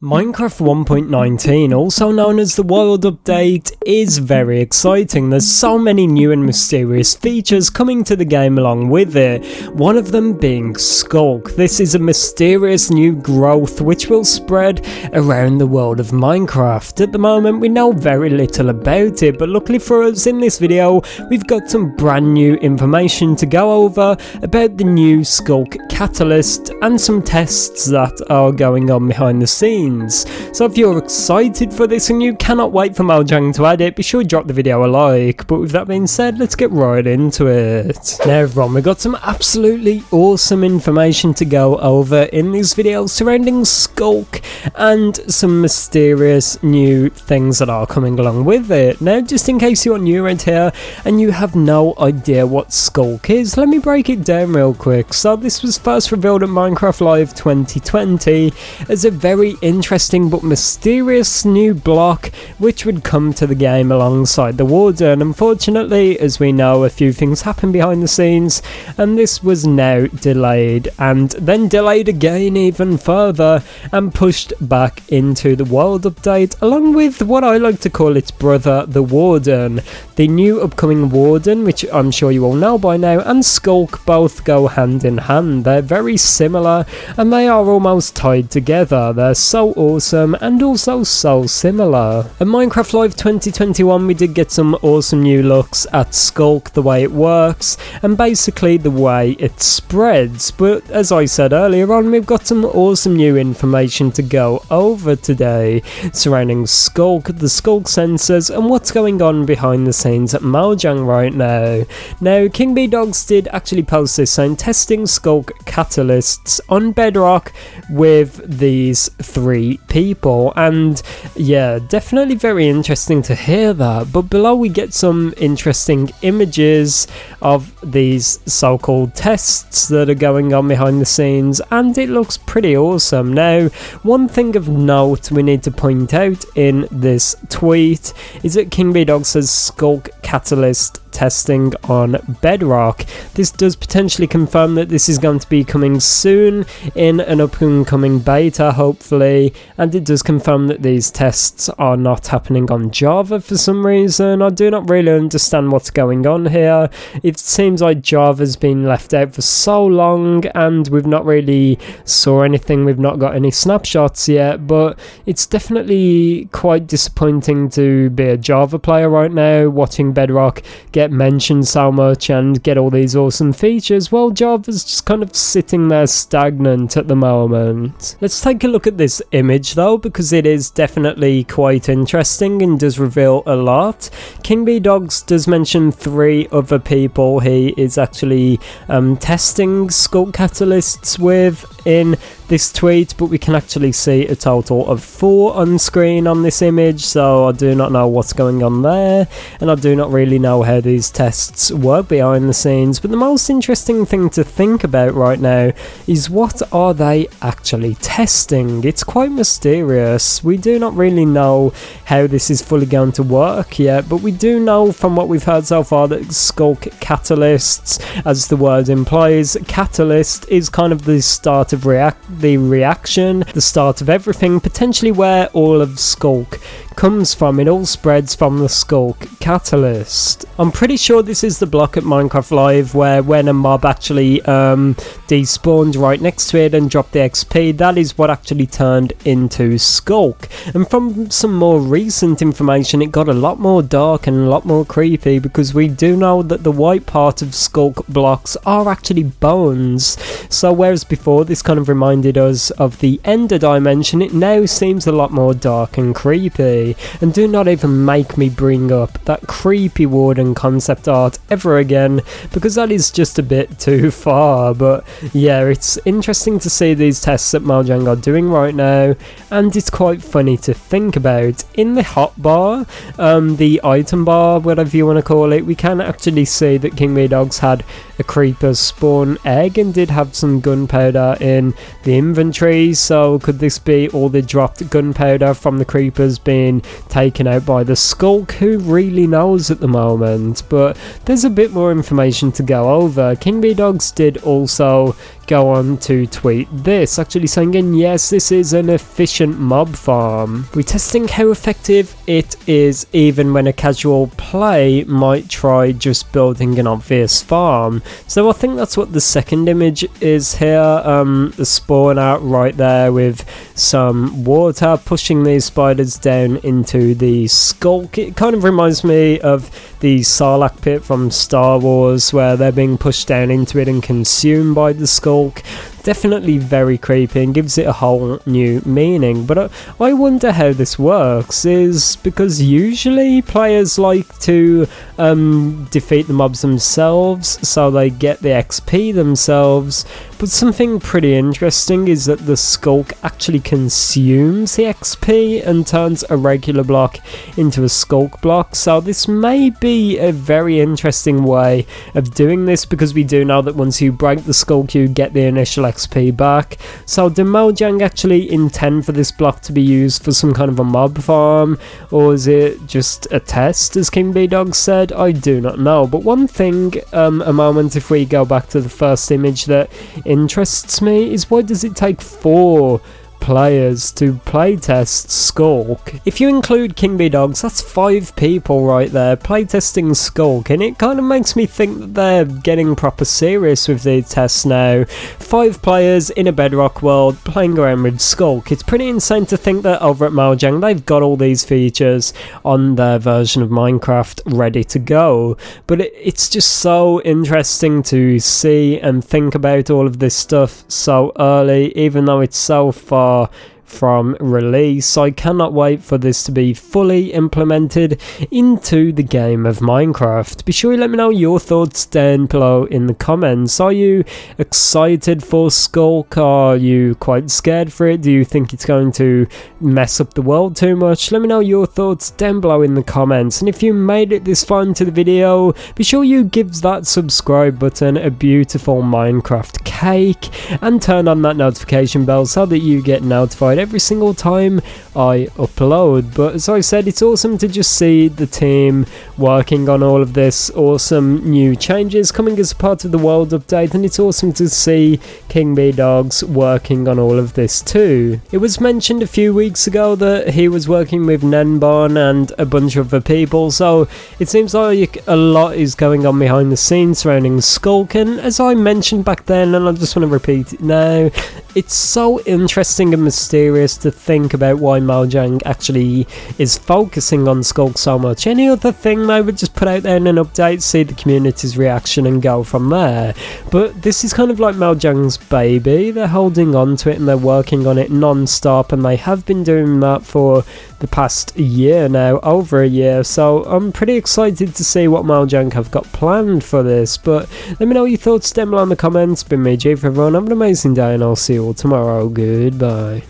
Minecraft 1.19, also known as the World Update, is very exciting. There's so many new and mysterious features coming to the game along with it, one of them being Sculk. This is a mysterious new growth which will spread around the world of Minecraft. At the moment we know very little about it, but luckily for us in this video we've got some brand new information to go over about the new Sculk Catalyst and some tests that are going on behind the scenes. So if you're excited for this and you cannot wait for Mojang to add it, be sure to drop the video a like. But with that being said, let's get right into it. Now everyone, we've got some absolutely awesome information to go over in this video surrounding Sculk and some mysterious new things that are coming along with it. Now just in case you're new around here and you have no idea what Sculk is, let me break it down real quick. So this was first revealed at Minecraft Live 2020 as a very interesting but mysterious new block which would come to the game alongside the Warden. Unfortunately, as we know, a few things happened behind the scenes and this was now delayed and then delayed again even further and pushed back into the World Update along with what I like to call its brother, the Warden. The new upcoming Warden, which I'm sure you all know by now, and Sculk both go hand in hand. They're very similar and they are almost tied together. They're so awesome and also so similar. At Minecraft Live 2021 we did get some awesome new looks at Sculk, the way it works and basically the way it spreads, but as I said earlier on, we've got some awesome new information to go over today surrounding Sculk, the Sculk sensors and what's going on behind the scenes at Mojang right now. Now King B Dogs did actually post this saying testing Sculk catalysts on Bedrock with these three people, and yeah, definitely very interesting to hear that. But below we get some interesting images of these so-called tests that are going on behind the scenes and it looks pretty awesome. Now one thing of note we need to point out in this tweet is that King B Dog says Sculk Catalyst testing on Bedrock. This does potentially confirm that this is going to be coming soon in an up-and-coming beta hopefully, and it does confirm that these tests are not happening on Java for some reason. I do not really understand what's going on here. It seems like Java's been left out for so long and we've not really saw anything, we've not got any snapshots yet, but it's definitely quite disappointing to be a Java player right now watching Bedrock get mentioned so much and get all these awesome features while Java's just kind of sitting there stagnant at the moment. Let's take a look at this image though, because it is definitely quite interesting and does reveal a lot. King B Dogs does mention three other people he is actually testing Sculk catalysts with in this tweet, but we can actually see a total of 4 on screen on this image, so I do not know what's going on there and I do not really know how these tests work behind the scenes. But the most interesting thing to think about right now is what are they actually testing? It's quite mysterious. We do not really know how this is fully going to work yet, but we do know from what we've heard so far that Sculk catalysts, as the word implies, catalyst is kind of the start of the reaction, the start of everything, potentially where all of Sculk comes from. It all spreads from the Sculk catalyst. I'm pretty sure this is the block at Minecraft Live where when a mob actually despawned right next to it and dropped the XP, that is what actually turned into Sculk. And from some more recent information it got a lot more dark and a lot more creepy, because we do know that the white part of Sculk blocks are actually bones. So whereas before this kind of reminded us of the Ender dimension, it now seems a lot more dark and creepy. And do not even make me bring up that creepy Warden concept art ever again, because that is just a bit too far. But yeah, it's interesting to see these tests that Mojang are doing right now, and it's quite funny to think about. In the hotbar, the item bar, whatever you want to call it, we can actually see that King B Dogs had a creeper spawn egg and did have some gunpowder in the inventory, so could this be all the dropped gunpowder from the creepers being taken out by the Sculk? Who really knows at the moment, but there's a bit more information to go over. King B Dogs did also go on to tweet this, actually saying, yes, this is an efficient mob farm. We're testing how effective it is even when a casual play might try just building an obvious farm. So I think that's what the second image is here, the spawn out right there with some water pushing these spiders down into the Sculk. It kind of reminds me of the Sarlacc pit from Star Wars, where they're being pushed down into it and consumed by the Sculk. Definitely very creepy and gives it a whole new meaning, but I wonder how this works, is because usually players like to defeat the mobs themselves so they get the XP themselves, but something pretty interesting is that the Sculk actually consumes the XP and turns a regular block into a Sculk block, so this may be a very interesting way of doing this, because we do know that once you break the Sculk you get the initial XP back. So did Mojang actually intend for this block to be used for some kind of a mob farm, or is it just a test, as King B Dog said? I do not know, but one thing, a moment if we go back to the first image, that interests me is, why does it take 4 players to playtest Sculk? If you include King B Dogs, that's 5 people right there playtesting Sculk, and it kind of makes me think that they're getting proper serious with these tests now. 5 players in a Bedrock world playing around with Sculk. It's pretty insane to think that over at Mojang they've got all these features on their version of Minecraft ready to go, but it's just so interesting to see and think about all of this stuff so early, even though it's so far from release. I cannot wait for this to be fully implemented into the game of Minecraft. Be sure you let me know your thoughts down below in the comments. Are you excited for Sculk? Are you quite scared for it? Do you think it's going to mess up the world too much? Let me know your thoughts down below in the comments, and if you made it this far into the video, be sure you give that subscribe button a beautiful Minecraft cake and turn on that notification bell so that you get notified every single time I upload. But as I said, it's awesome to just see the team working on all of this, awesome new changes coming as part of the world update, and it's awesome to see King B Dogs working on all of this too. It was mentioned a few weeks ago that he was working with Nenbon and a bunch of other people, so it seems like a lot is going on behind the scenes surrounding Sculk, and as I mentioned back then, and I just want to repeat it now, it's so interesting and mysterious to think about why Mojang actually is focusing on Sculk so much. Any other thing they would just put out there in an update, see the community's reaction and go from there. But this is kind of like Mojang's baby. They're holding on to it and they're working on it non-stop, and they have been doing that for the past year now, over a year, so I'm pretty excited to see what Mojang have got planned for this. But let me know your thoughts down below in the comments. Been me, ItzJhief, everyone. Have an amazing day and I'll see you all tomorrow. Goodbye.